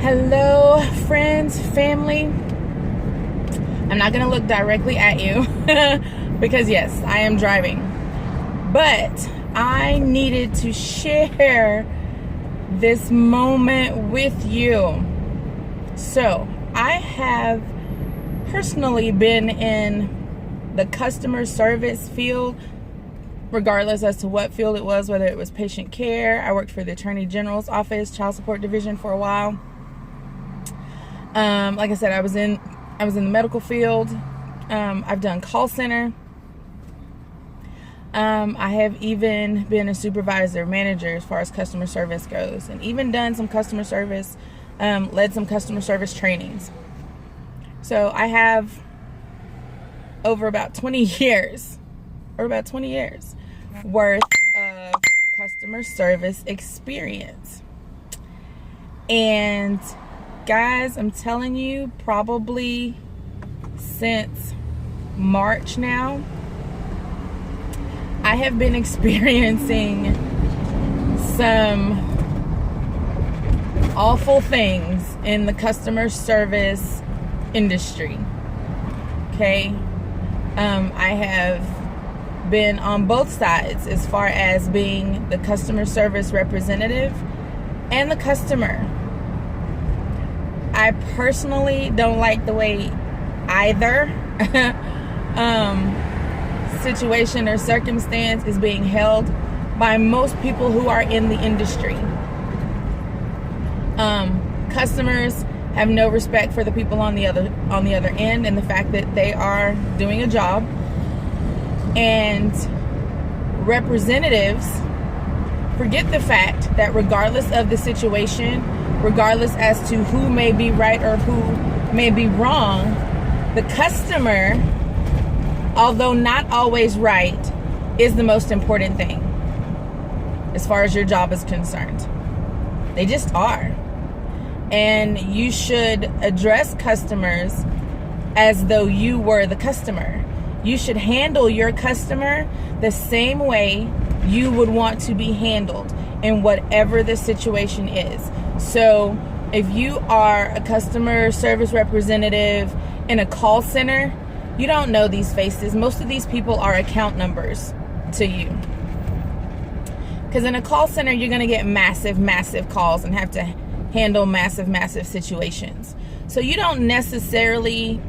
Hello, friends, family. I'm not going to look directly at you because, yes, I am driving. But I needed to share this moment with you. So, I have personally been in the customer service field, regardless as to what field it was, whether it was patient care. I worked for the Attorney General's office, Child Support Division for a while. Like I said, I was in the medical field. I've done call center. I have even been a supervisor, manager as far as customer service goes, and even done some customer service, led some customer service trainings. So I have over about 20 years worth of customer service experience. And guys, I'm telling you, probably since March now, I have been experiencing some awful things in the customer service industry. Okay? I have been on both sides as far as being the customer service representative and the customer. I personally don't like the way either situation or circumstance is being held by most people who are in the industry. Customers have no respect for the people on the other end and the fact that they are doing a job. And representatives forget the fact that regardless of the situation, regardless as to who may be right or who may be wrong, the customer, although not always right, is the most important thing as far as your job is concerned. They just are. And you should address customers as though you were the customer. You should handle your customer the same way you would want to be handled in whatever the situation is. So if you are a customer service representative in a call center, you don't know these faces. Most of these people are account numbers to you. Because in a call center, you're going to get massive calls and have to handle massive situations. So you don't necessarily,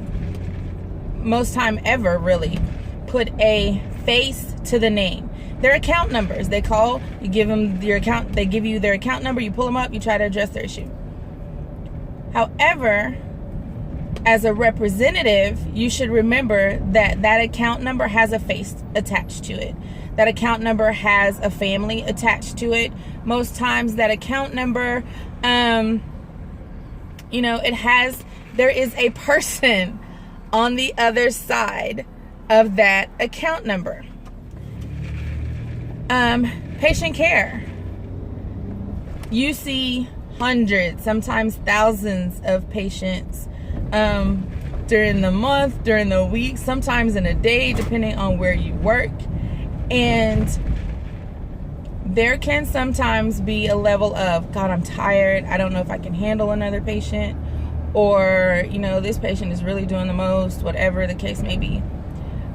most time ever really, put a face to the name. They're account numbers. They call, you give them your account, they give you their account number, you pull them up, you try to address their issue. However, as a representative, you should remember that that account number has a face attached to it. That account number has a family attached to it. Most times that account number, there is a person on the other side of that account number. Patient care. You see hundreds, sometimes thousands of patients during the month, during the week, sometimes in a day, depending on where you work. And there can sometimes be a level of, God, I'm tired. I don't know if I can handle another patient. Or, this patient is really doing the most, whatever the case may be.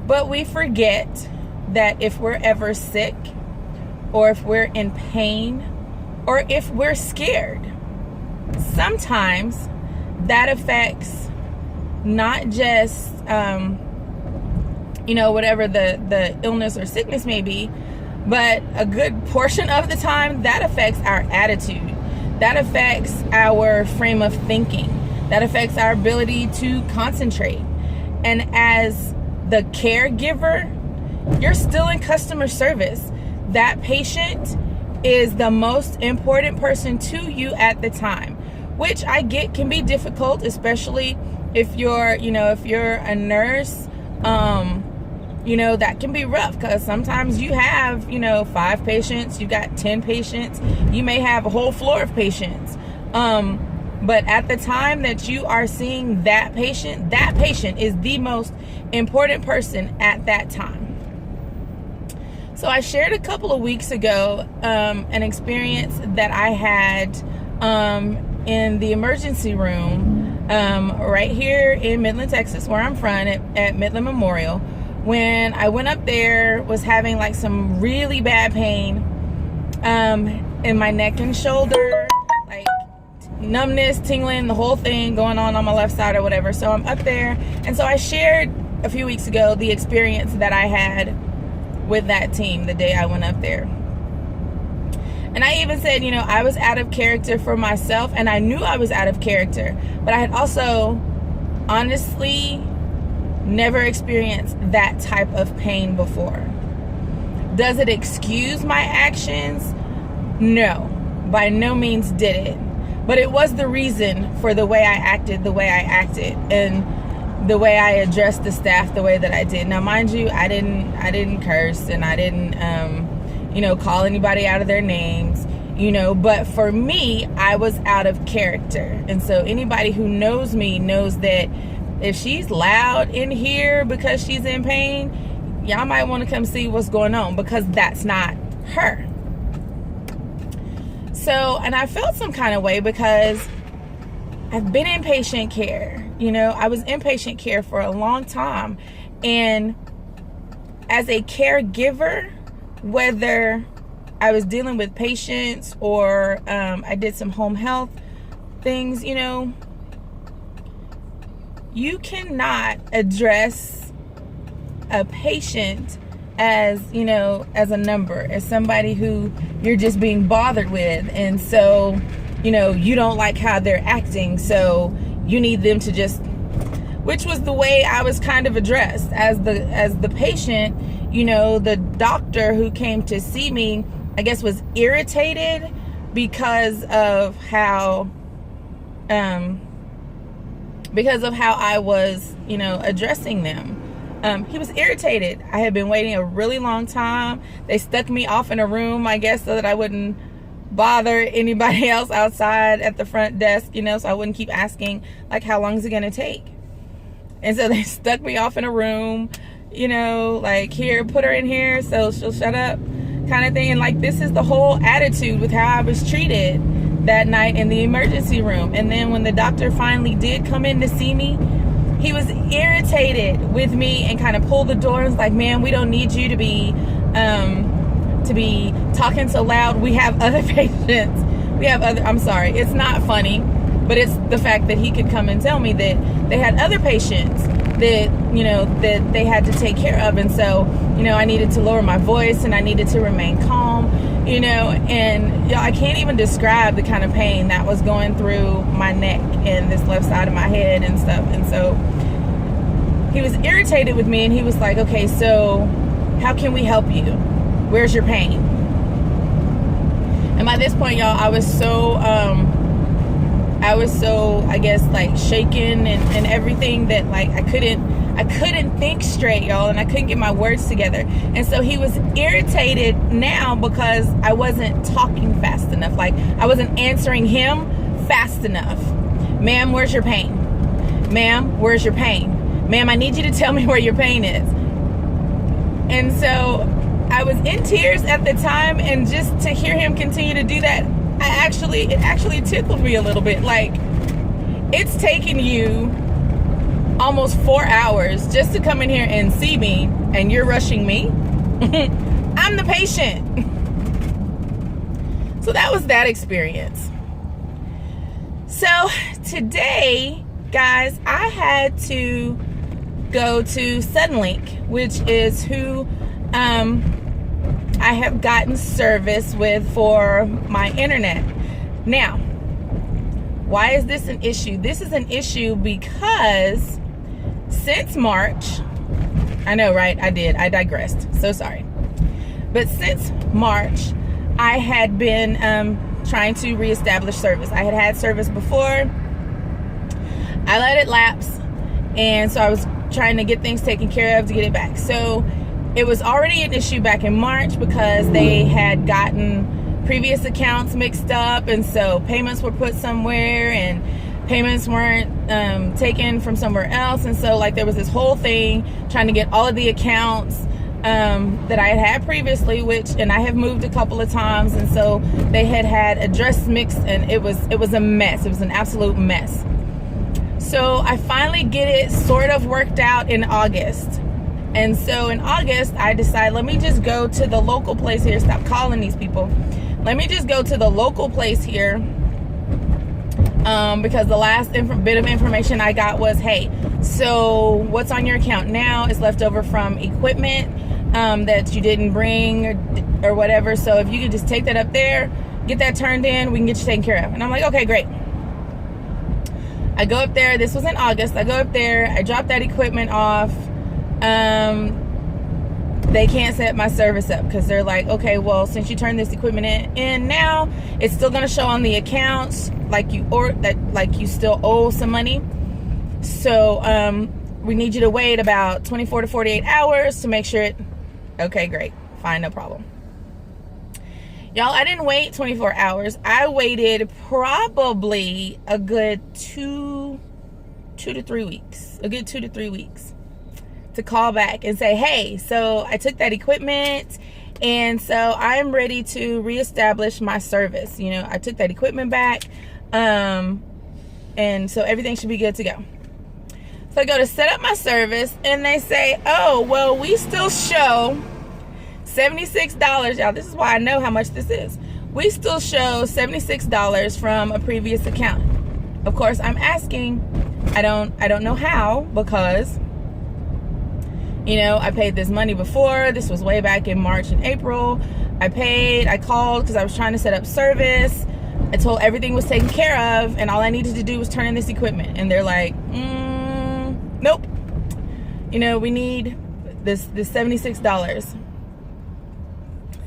But we forget that if we're ever sick, or if we're in pain, or if we're scared, sometimes that affects not just, whatever the illness or sickness may be, but a good portion of the time that affects our attitude. That affects our frame of thinking. That affects our ability to concentrate. And as the caregiver, you're still in customer service. That patient is the most important person to you at the time, which I get can be difficult, especially if you're a nurse. That can be rough because sometimes you have, 5 patients, you got 10 patients, you may have a whole floor of patients. But at the time that you are seeing that patient is the most important person at that time. So I shared a couple of weeks ago an experience that I had in the emergency room right here in Midland, Texas, where I'm from, at Midland Memorial. When I went up there, was having like some really bad pain in my neck and shoulder, like numbness, tingling, the whole thing going on my left side or whatever. So I'm up there, and so I shared a few weeks ago the experience that I had with that team the day I went up there. And I even said, you know, I was out of character for myself, and I knew I was out of character, but I had also honestly never experienced that type of pain before. Does it excuse my actions? No, by no means did it. But it was the reason for the way I acted, and the way I addressed the staff the way that I did. Now, mind you, I didn't curse, and I didn't call anybody out of their names, but for me, I was out of character. And so anybody who knows me knows that if she's loud in here because she's in pain, y'all might want to come see what's going on, because that's not her. So, and I felt some kind of way because I've been in patient care. I was in patient care for a long time. And as a caregiver, whether I was dealing with patients or I did some home health things, you cannot address a patient as a number, as somebody who you're just being bothered with, and so you don't like how they're acting, so you need them to just, which was the way I was kind of addressed as the patient. The doctor who came to see me, I guess, was irritated because of how I was addressing them. He was irritated. I had been waiting a really long time. They stuck me off in a room, I guess, so that I wouldn't bother anybody else outside at the front desk, so I wouldn't keep asking, like, how long is it going to take? And so they stuck me off in a room, like, here, put her in here so she'll shut up, kind of thing. And, like, this is the whole attitude with how I was treated that night in the emergency room. And then when the doctor finally did come in to see me, he was irritated with me and kind of pulled the door and was like, "Man, we don't need you to be talking so loud. We have other patients. I'm sorry, it's not funny, but it's the fact that he could come and tell me that they had other patients that that they had to take care of, and so I needed to lower my voice and I needed to remain calm, and I can't even describe the kind of pain that was going through my neck and this left side of my head and stuff. And so he was irritated with me, and he was like, "Okay, so how can we help you? Where's your pain?" And by this point, y'all, I was so I guess, like, shaken and everything, that, like, I couldn't think straight, y'all, and I couldn't get my words together. And so he was irritated now because I wasn't talking fast enough. Like, I wasn't answering him fast enough. "Ma'am, where's your pain? Ma'am, where's your pain? Ma'am, I need you to tell me where your pain is." And so I was in tears at the time, and just to hear him continue to do that, it actually tickled me a little bit. Like, it's taken you almost 4 hours just to come in here and see me, and you're rushing me. I'm the patient. So that was that experience. So today, guys, I had to go to Suddenlink, which is who I have gotten service with for my internet. Now, why is this an issue? This is an issue because since March, I know, right? I digressed. So sorry. But since March, I had been trying to reestablish service. I had service before. I let it lapse, and so I was trying to get things taken care of to get it back. So it was already an issue back in March because they had gotten previous accounts mixed up, and so payments were put somewhere and payments weren't taken from somewhere else. And so, like, there was this whole thing trying to get all of the accounts that I had previously, and I have moved a couple of times, and so they had address mixed, and it was a mess. It was an absolute mess. So I finally get it sort of worked out in August. And so in August, I decide, let me just go to the local place here. Stop calling these people. Let me just go to the local place here. Because the last bit of information I got was, hey, so what's on your account now is left over from equipment that you didn't bring or whatever. So if you could just take that up there, get that turned in, we can get you taken care of. And I'm like, okay, great. I go up there. This was in August. I go up there. I drop that equipment off. They can't set my service up because they're like, okay, well, since you turned this equipment in now, it's still going to show on the accounts like you still owe some money. So we need you to wait about 24 to 48 hours to make sure it. Okay, great, fine, no problem. Y'all, I didn't wait 24 hours. I waited probably a good two to 3 weeks. A good 2 to 3 weeks. To call back and say, hey, so I took that equipment and so I'm ready to reestablish my service. You know, I took that equipment back, and so everything should be good to go. So I go to set up my service and they say, oh, well, we still show $76. Y'all, this is why I know how much this is. We still show $76 from a previous account. Of course, I'm asking, I don't know how, because you know, I paid this money before. This was way back in March and April. I called because I was trying to set up service. I told everything was taken care of, and all I needed to do was turn in this equipment. And they're like, nope. You know, we need this $76.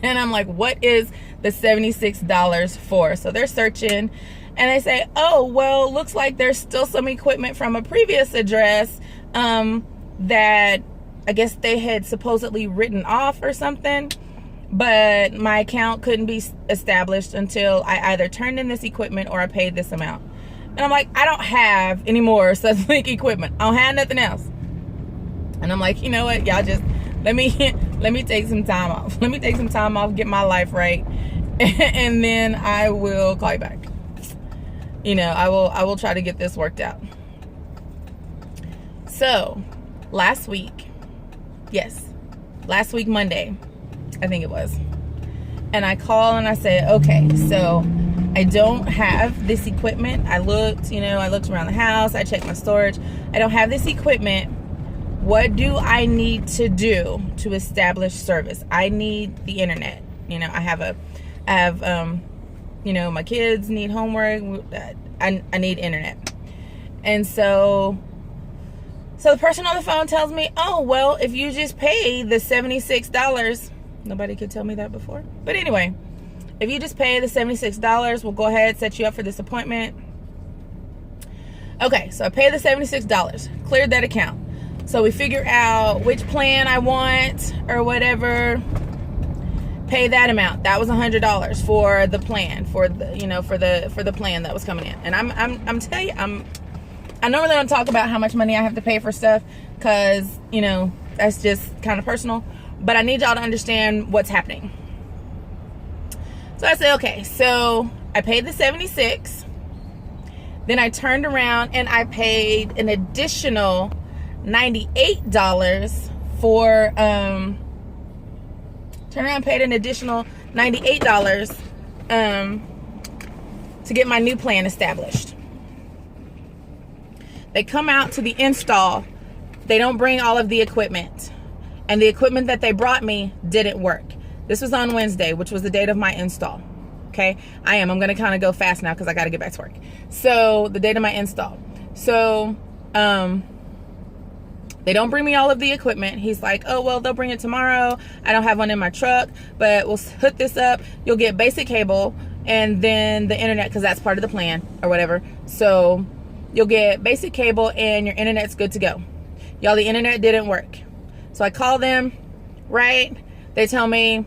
And I'm like, what is the $76 for? So they're searching, and they say, oh, well, looks like there's still some equipment from a previous address that I guess they had supposedly written off or something, but my account couldn't be established until I either turned in this equipment or I paid this amount. And I'm like, I don't have any more Suddenlink equipment. I don't have nothing else. And I'm like, you know what, y'all, just let me take some time off. Let me take some time off, get my life right, and then I will call you back. You know, I will try to get this worked out. So last week Monday, I think it was, and I call and I say, okay, so I don't have this equipment. I looked around the house, I checked my storage. I don't have this equipment. What do I need to do to establish service? I need the internet. You know, I have you know, my kids need homework. I need internet. And so the person on the phone tells me, oh, well, if you just pay the $76, nobody could tell me that before. But anyway, if you just pay the $76, we'll go ahead, set you up for this appointment. Okay, so I pay the $76, cleared that account. So we figure out which plan I want or whatever, pay that amount. That was $100 for the plan, for the plan that was coming in. And I'm telling you, I normally don't talk about how much money I have to pay for stuff because, you know, that's just kind of personal. But I need y'all to understand what's happening. So I say, okay, so I paid the $76. Then I turned around and I paid an additional $98 for, turned around and paid an additional $98 to get my new plan established. They come out to the install. They don't bring all of the equipment. And the equipment that they brought me didn't work. This was on Wednesday, which was the date of my install. Okay? I'm going to kind of go fast now because I got to get back to work. So, the date of my install. So, they don't bring me all of the equipment. He's like, oh, well, they'll bring it tomorrow. I don't have one in my truck, but we'll hook this up. You'll get basic cable and then the internet because that's part of the plan or whatever. So, you'll get basic cable and your internet's good to go. Y'all, the internet didn't work. So I call them, right? They tell me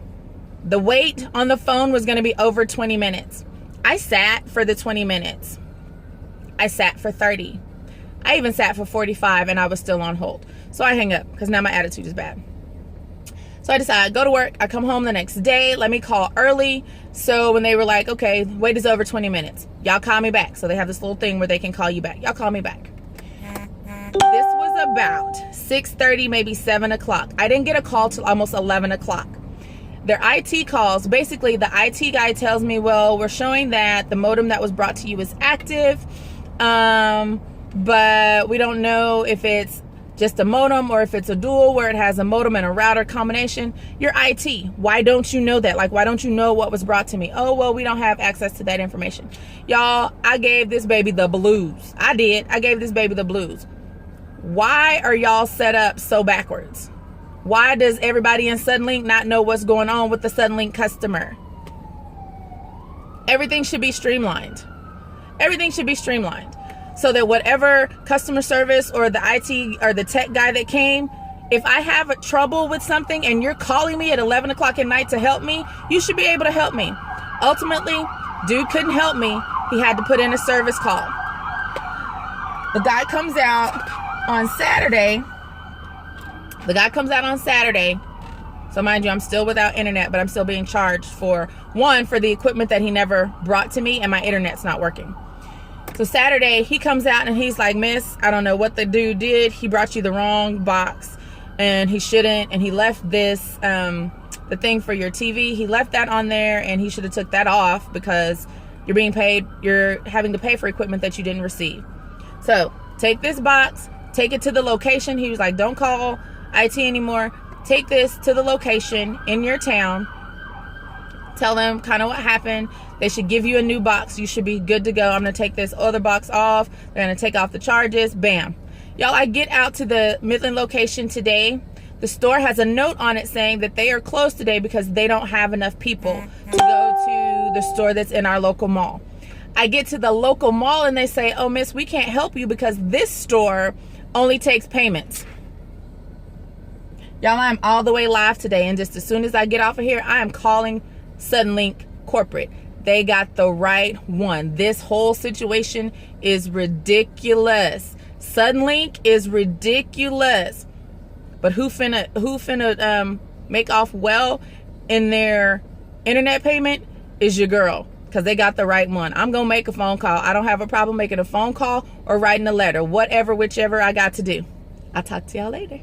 the wait on the phone was going to be over 20 minutes. I sat for the 20 minutes. I sat for 30. I even sat for 45 and I was still on hold. So I hang up because now my attitude is bad. So I decided, go to work. I come home the next day. Let me call early. So when they were like, okay, wait is over 20 minutes. Y'all call me back. So they have this little thing where they can call you back. Y'all call me back. This was about 6:30, maybe 7 o'clock. I didn't get a call till almost 11 o'clock. Their IT calls, basically the IT guy tells me, well, we're showing that the modem that was brought to you is active, but we don't know if it's just a modem or if it's a dual where it has a modem and a router combination. You're IT. Why don't you know that? Like, why don't you know what was brought to me? Oh, well, we don't have access to that information. Y'all, I gave this baby the blues. I did. I gave this baby the blues. Why are y'all set up so backwards? Why does everybody in Suddenlink not know what's going on with the Suddenlink customer? Everything should be streamlined. Everything should be streamlined. So that whatever customer service or the IT or the tech guy that came, if I have a trouble with something and you're calling me at 11 o'clock at night to help me, you should be able to help me. Ultimately, dude couldn't help me. He had to put in a service call. The guy comes out on Saturday. So mind you, I'm still without internet, but I'm still being charged for the equipment that he never brought to me, and my internet's not working. So Saturday, he comes out and he's like, miss, I don't know what the dude did. He brought you the wrong box and he shouldn't. And he left this, the thing for your TV. He left that on there and he should have took that off because you're being paid. You're having to pay for equipment that you didn't receive. So take this box, take it to the location. He was like, don't call IT anymore. Take this to the location in your town. Tell them kind of what happened. They should give you a new box. You should be good to go. I'm going to take this other box off. They're going to take off the charges. Bam. Y'all, I get out to the Midland location today. The store has a note on it saying that they are closed today because they don't have enough people to go to the store that's in our local mall. I get to the local mall and they say, oh, miss, we can't help you because this store only takes payments. Y'all, I'm all the way live today. And just as soon as I get off of here, I am calling Suddenlink corporate. They got the right one. This whole situation is ridiculous. Suddenlink is ridiculous. But who finna make off well in their internet payment is your girl, because they got the right one. I'm gonna make a phone call. I don't have a problem making a phone call or writing a letter, whichever I got to do. I'll talk to y'all later.